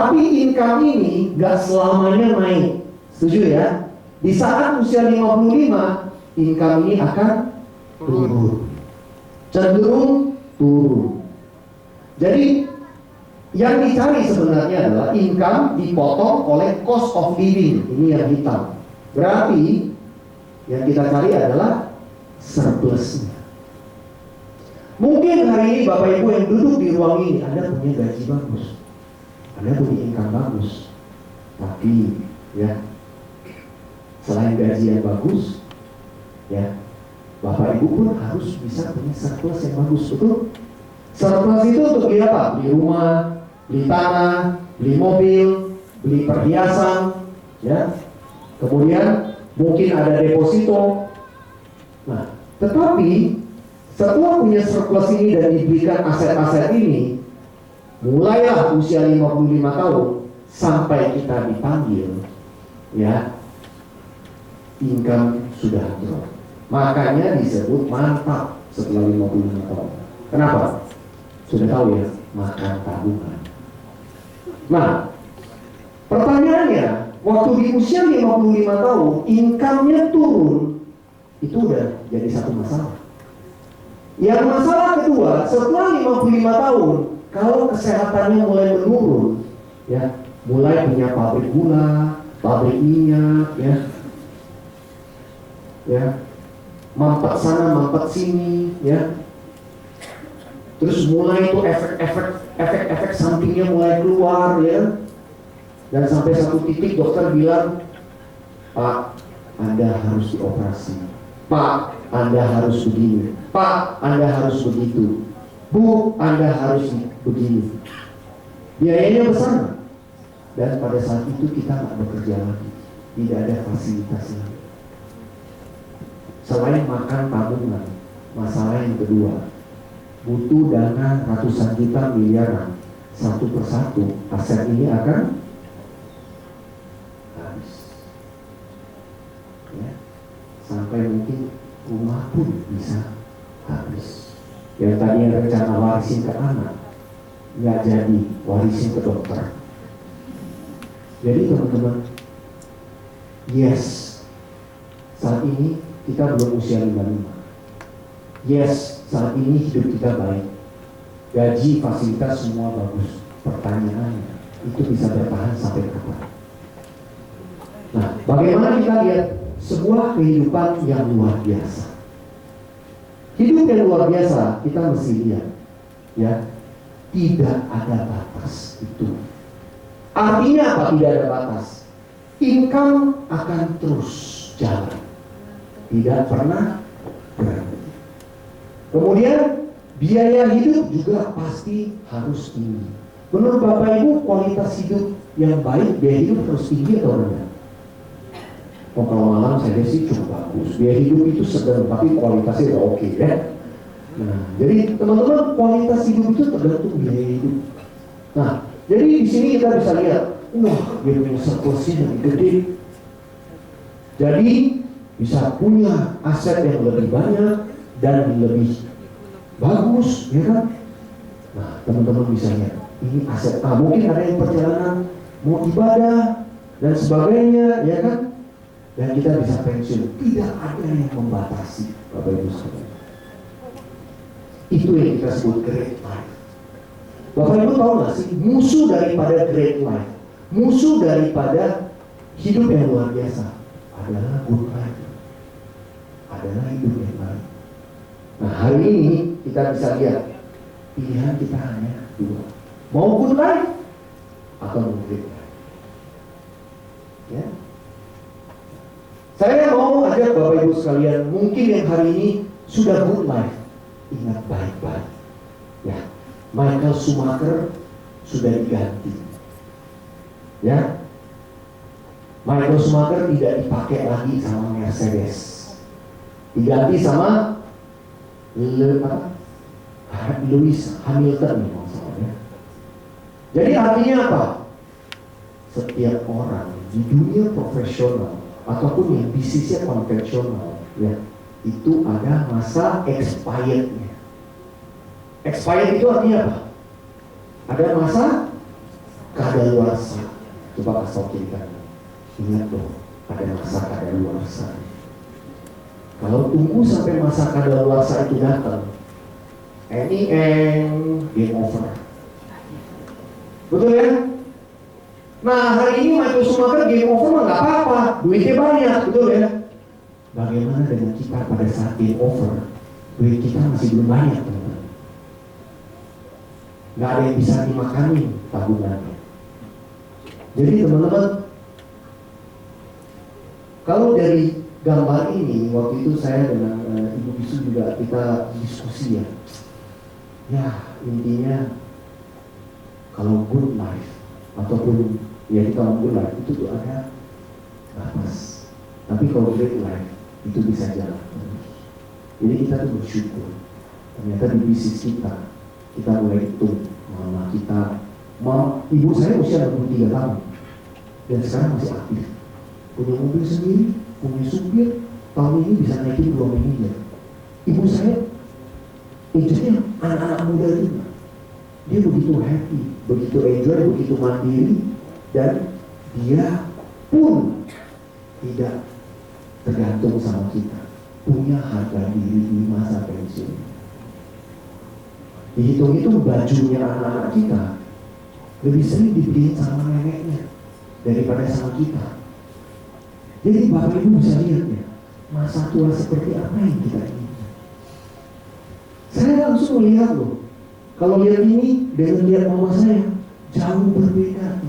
Tapi income ini gak selamanya naik. Setuju ya? Di saat usia 55, income ini akan turun. Cenderung turun. Jadi yang dicari sebenarnya adalah income dipotong oleh cost of living. Ini yang hitam. Berarti yang kita cari adalah surplusnya. Mungkin hari ini Bapak Ibu yang duduk di ruang ini, Anda punya gaji bagus, Anda punya income bagus. Tapi ya, selain gaji yang bagus, ya, Bapak Ibu pun harus bisa punya surplus yang bagus, betul? Surplus itu untuk beli apa? Beli rumah, beli tanah, beli mobil, beli perhiasan, ya. Kemudian mungkin ada deposito. Nah, tetapi setelah punya surplus ini dan diberikan aset-aset ini, mulailah usia 55 tahun sampai kita dipanggil, ya, income sudah drop. Makanya disebut mantap setelah 55 tahun. Kenapa? Sudah tahu ya, makan tabungan. Nah, pertanyaannya, waktu di usia 55 tahun, income-nya turun, itu udah jadi satu masalah. Yang masalah kedua, setelah 55 tahun, kalau kesehatannya mulai menurun, ya, mulai punya pabrik gula, pabrik minyak, ya, mampet sana, mampet sini, ya. Terus mulai itu efek sampingnya mulai keluar, ya. Dan sampai satu titik dokter bilang, Pak, Anda harus dioperasi. Pak, Anda harus begini. Pak, Anda harus begitu. Bu, Anda harus begini. Biayanya besar. Dan pada saat itu kita nggak bekerja lagi. Tidak ada fasilitasnya. Selain makan tabungan, masalah yang kedua, butuh dana ratusan juta miliaran. Satu persatu aset ini akan habis, ya. Sampai mungkin rumah pun bisa habis. Yang tadinya rencana warisin ke anak, nggak jadi, warisin ke dokter. Jadi teman-teman, yes, saat ini kita belum usia 55. Yes, saat ini hidup kita baik, gaji, fasilitas semua bagus. Pertanyaannya, itu bisa bertahan sampai kapan? Nah, bagaimana kita lihat sebuah kehidupan yang luar biasa? Hidup yang luar biasa, kita mesti lihat, ya, tidak ada batas itu. Artinya apa tidak ada batas? Income akan terus jalan, tidak pernah berhenti. Kemudian biaya hidup juga pasti harus tinggi. Menurut Bapak Ibu, kualitas hidup yang baik, biaya hidup harus tinggi atau rendah? Oh, kalau malam saya sih cukup bagus. Biaya hidup itu sedang, tapi kualitasnya udah oke, ya. Nah, jadi teman-teman, kualitas hidup itu tergantung biaya hidup. Nah, jadi di sini kita bisa lihat, wah, dia punya surplusnya lebih gede. Jadi bisa punya aset yang lebih banyak dan lebih bagus, ya kan? Nah, teman-teman bisa lihat, ini aset. Nah, mungkin ada yang perjalanan mau ibadah dan sebagainya, ya kan? Dan kita bisa pensiun. Tidak ada yang membatasi, Bapak Ibu sekalian. Itu yang kita sebut great life. Bapak Ibu tahu nggak sih, musuh daripada great life, musuh daripada hidup yang luar biasa adalah good life, adalah hidup yang baik. Nah, hari ini kita bisa lihat pilihan kita hanya dua, mau good life atau mau great life. Ya, saya mau ajak Bapak Ibu sekalian, mungkin yang hari ini sudah good life, ingat baik-baik, ya. Michael Schumacher sudah diganti, ya. Michael Schumacher tidak dipakai lagi sama Mercedes, diganti sama Lewis Hamilton, maksudnya. Jadi artinya apa? Setiap orang di dunia profesional ataupun yang bisnisnya konvensional, ya, itu ada masa expirednya. Expired itu artinya apa? Ada masa kadaluarsa. Coba kasih tau kita, ingat loh, ada masa kadaluarsa. Kalau tunggu sampai masa kadaluarsa itu datang, game over. Betul ya? Nah, hari ini Michael Schumacher game over mah nggak apa-apa, duitnya banyak, betul ya? Bagaimana dengan kita pada saat game over? Duit kita masih belum banyak, teman-teman. Nggak ada yang bisa dimakani tabungannya. Jadi teman-teman, kalau dari gambar ini, waktu itu saya dengan Ibu Bisu juga kita diskusi ya. Ya, intinya kalau good life ataupun ya kita good life itu tuh ada batas. Tapi kalau great life itu bisa jalan. Jadi kita tuh bersyukur. Ternyata di bisnis kita mulai hitung mama kita, ibu saya usia 63 tahun dan sekarang masih aktif. Punya mobil sendiri, punya supir, tahun ini bisa naikin 2 miliar. Ibu saya intinya anak-anak muda juga. Dia begitu happy, begitu enjoy, begitu mandiri, dan dia pun tidak tergantung sama kita. Punya harga diri di masa pensiun. Dihitung-hitung bajunya anak-anak kita lebih sering dibeliin sama neneknya daripada sama kita. Jadi Bapak Ibu bisa lihat ya, masa tua seperti apa yang kita inginkan. Saya langsung melihat loh, kalau lihat ini dengan lihat mama saya jauh berbeda.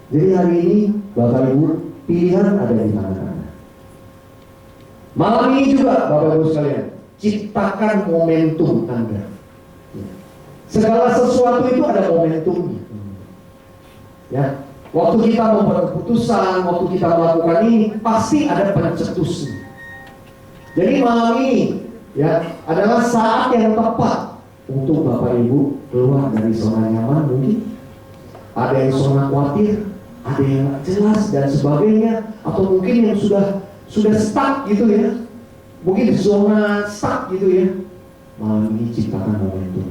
Jadi hari ini Bapak Ibu, pilihan ada di tangan Anda. Malam ini juga Bapak Ibu sekalian, ciptakan momentum Anda. Segala sesuatu itu ada momentumnya. Ya, waktu kita membuat keputusan, waktu kita melakukan ini, pasti ada pencetusnya. Jadi malam ini ya adalah saat yang tepat untuk Bapak Ibu keluar dari zona nyaman mungkin. Ada yang zona khawatir, ada yang jelas dan sebagainya, atau mungkin yang sudah stuck gitu ya, mungkin zona stuck gitu ya. Malam ini ciptakan momentum.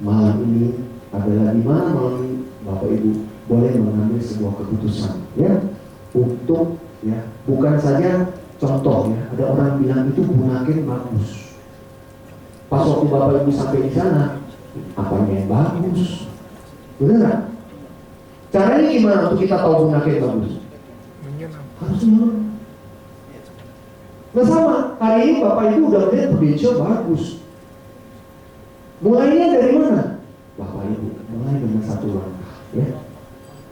Malam ini adalah di mana malam ini Bapak Ibu boleh mengambil sebuah keputusan ya, untuk ya bukan saja contoh ya, ada orang bilang itu Bunaken bagus. Pas waktu Bapak Ibu sampai di sana, apanya yang bagus? Benar nggak? Caranya gimana untuk kita tahu Bunaken bagus? Harus menurut. Nah sama, hari ini Bapak Ibu udah melihat Prudential bagus. Mulainya dari mana? Bapak Ibu, mulai dengan satu langkah ya.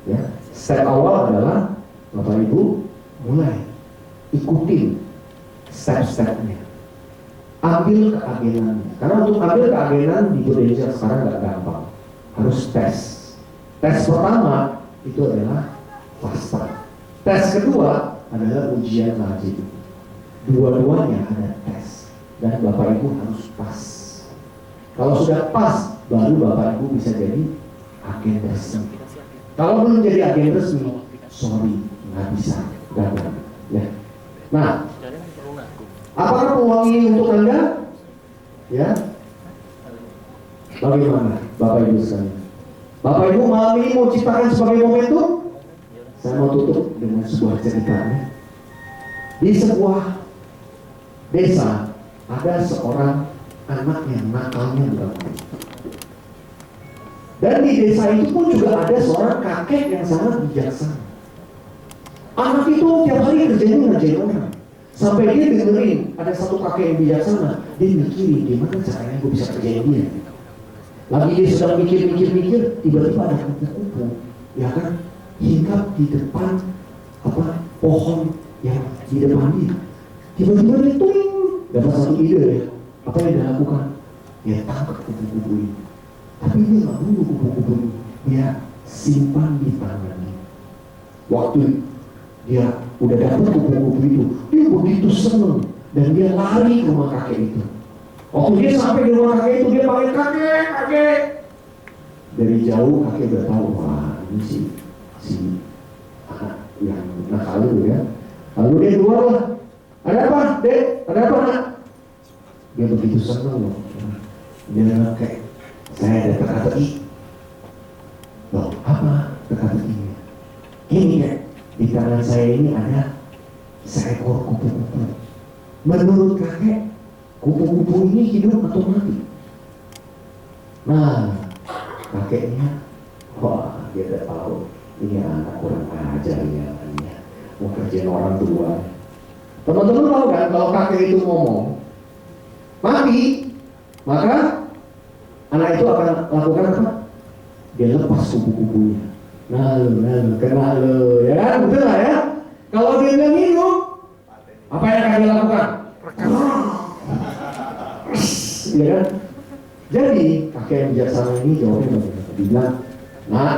Ya, step awal adalah Bapak Ibu mulai ikutin step-stepnya. Ambil keagenannya. Karena untuk ambil keagenan di Prudential sekarang nggak gampang. Harus tes. Tes pertama itu adalah fasta. Tes kedua adalah ujian wajib. Dua-duanya ada tes dan Bapak Ibu harus pas. Kalau sudah pas, baru Bapak Ibu bisa jadi agen resmi. Kalau belum jadi agen resmi, sorry, nggak bisa, gagal. Ya. Nah, apakah peluang ini untuk Anda? Ya. Bagaimana, Bapak Ibu sekalian? Bapak Ibu malam ini mau ciptakan sebagai momentum? Saya mau tutup dengan sebuah cerita. Di sebuah desa ada seorang anak yang nakalnya bukan main. Dan di desa itu pun juga ada seorang kakek yang sangat bijaksana. Anak itu tiap hari kerjanya ngerjain orang. Sampai dia dengerin ada satu kakek yang bijaksana, dia mikirin gimana caranya gue bisa kerjain dia. Lagi dia sedang mikir-mikir, tiba-tiba ada kupu-kupu, ya kan, hinggap di depan pohon yang di depan dia. Tiba-tiba dia tuing, dapat satu ide ya. Apa yang dia lakukan? Dia tangkap kupu-kupu ini. Tapi dia nggak bunuh kupu-kupu ini. Dia simpan di tangannya. Waktu dia udah dapat kupu-kupu itu, dia begitu senang dan dia lari ke rumah kakek itu. Waktu dia sampai di rumah kakek itu, dia panggil kakek, kakek. Dari jauh kakek udah tahu, wah ini si yang nakal itu ya. Lalu dia keluar lah. Ada apa, Dek? Ada apa, Nak? Dia begitu senang loh. Dia bilang, kayak saya ada teka-teki. begini. Gini ya, di tangan saya ini ada seekor kupu-kupu. Menurut kakek, kupu-kupu ini hidup atau mati? Nah, kakeknya, wah dia udah tahu ini anak kurang ajar ya, mau kerjain orang tua. Teman-teman tahu kan kalau kakek itu ngomong mati, maka anak itu akan lakukan apa? Dia lepas kupu-kupunya. Nah, kena lo, ya kan? Betul lah ya? Kalau dia bilang hidup, apa yang akan dia lakukan? Ya kan? Jadi kakek yang bijaksana ini jawabnya bagaimana? Dia bilang, nah,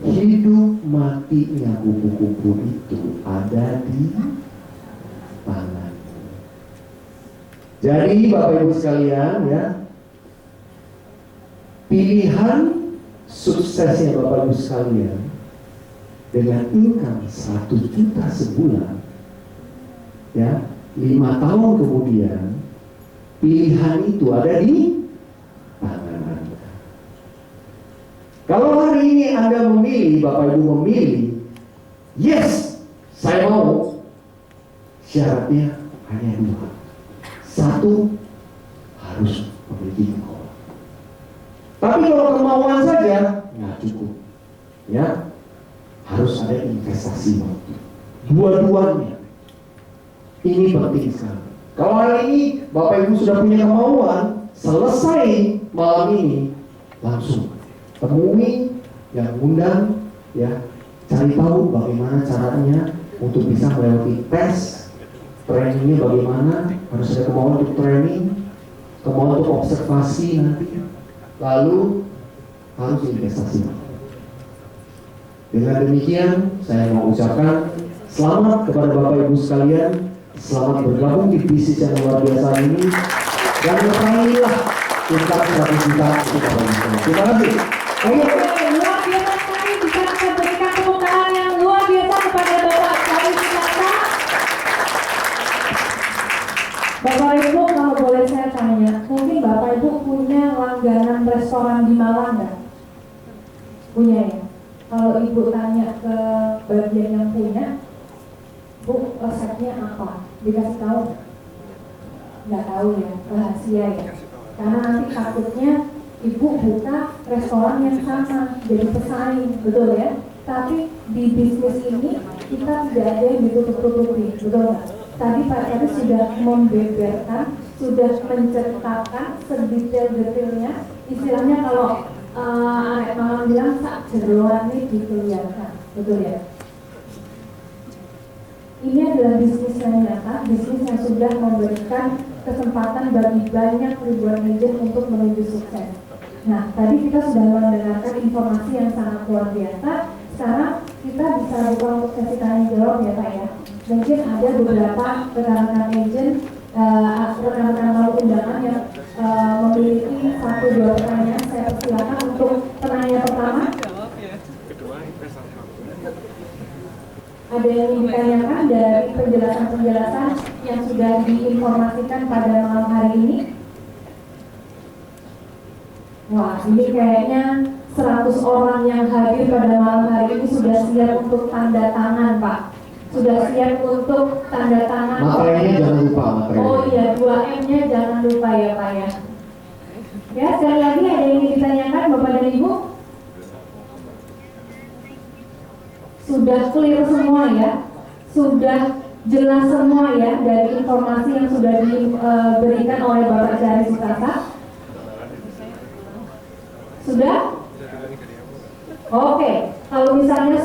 hidup matinya kupu-kupu itu ada di tangan. Jadi Bapak Ibu sekalian ya, pilihan suksesnya Bapak Ibu sekalian dengan income 1 juta sebulan ya, 5 tahun kemudian pilihan itu ada di tangan Anda. Kalau hari ini Anda memilih, Bapak Ibu memilih, yes, saya mau, syaratnya hanya 2. 1, harus memiliki kemauan. Tapi kalau kemauan saja nggak cukup, ya harus ada investasi waktu. Dua-duanya ini penting sekali. Kalau hari ini Bapak Ibu sudah punya kemauan, selesai malam ini langsung temui yang undang, ya cari tahu bagaimana caranya untuk bisa melewati tes, trainingnya bagaimana, harus ada kemauan untuk training, kemauan untuk observasi nanti, lalu harus investasi. Dengan demikian saya mau ucapkan selamat kepada Bapak Ibu sekalian, selamat bergabung di bisnis yang luar biasa ini, dan meraihlah income 100 juta untuk Bapak Ibu sekalian. Terima kasih. Luar biasa sekali, bisa kita berikan tepuk tangan yang luar biasa kepada Bapak Syarif Sukasa. Bapak Ibu, kalau boleh saya tanya, mungkin Bapak Ibu punya langganan restoran di Malang nggak? Punya ya? Kalau Ibu tanya ke bagian yang punya, Bu, resepnya apa? Dikasih tahu? Nggak tahu ya, rahasia ya. Karena nanti takutnya Ibu buka restoran yang sama, jadi pesaing, betul ya? Tapi di bisnis ini kita tidak ada yang ditutup-tutupi, betul nggak? Tadi Pak Syarif sudah membeberkan, sudah menceritakan sedetail-detailnya. Istilahnya kalau Arek Malang bilang sak jeroan ini dikelihatan, betul ya? Ini adalah bisnis yang nyata, bisnis yang sudah memberikan kesempatan bagi banyak ribuan agent untuk menuju sukses. Nah, tadi kita sudah mendengarkan informasi yang sangat luar biasa. Sekarang kita bisa buka untuk sesi tanya jawab ya Pak ya. Mungkin ada beberapa rekan-rekan agent, rekan-rekan tamu undangan yang memiliki 1-2 pertanyaan. Saya persilakan untuk penanya pertama. Ada yang ingin ditanyakan dari penjelasan-penjelasan yang sudah diinformasikan pada malam hari ini? Wah, ini kayaknya 100 orang yang hadir pada malam hari ini sudah siap untuk tanda tangan, Pak. Sudah siap untuk tanda tangan. Materinya jangan lupa, materinya. Oh iya, 2M-nya jangan lupa ya, Pak ya. Ya, sekali lagi ada yang ingin ditanyakan Bapak dan Ibu? Sudah clear semua ya? Sudah jelas semua ya dari informasi yang sudah diberikan oleh Bapak Syarif Sukasa? Sudah? Oke, kalau misalnya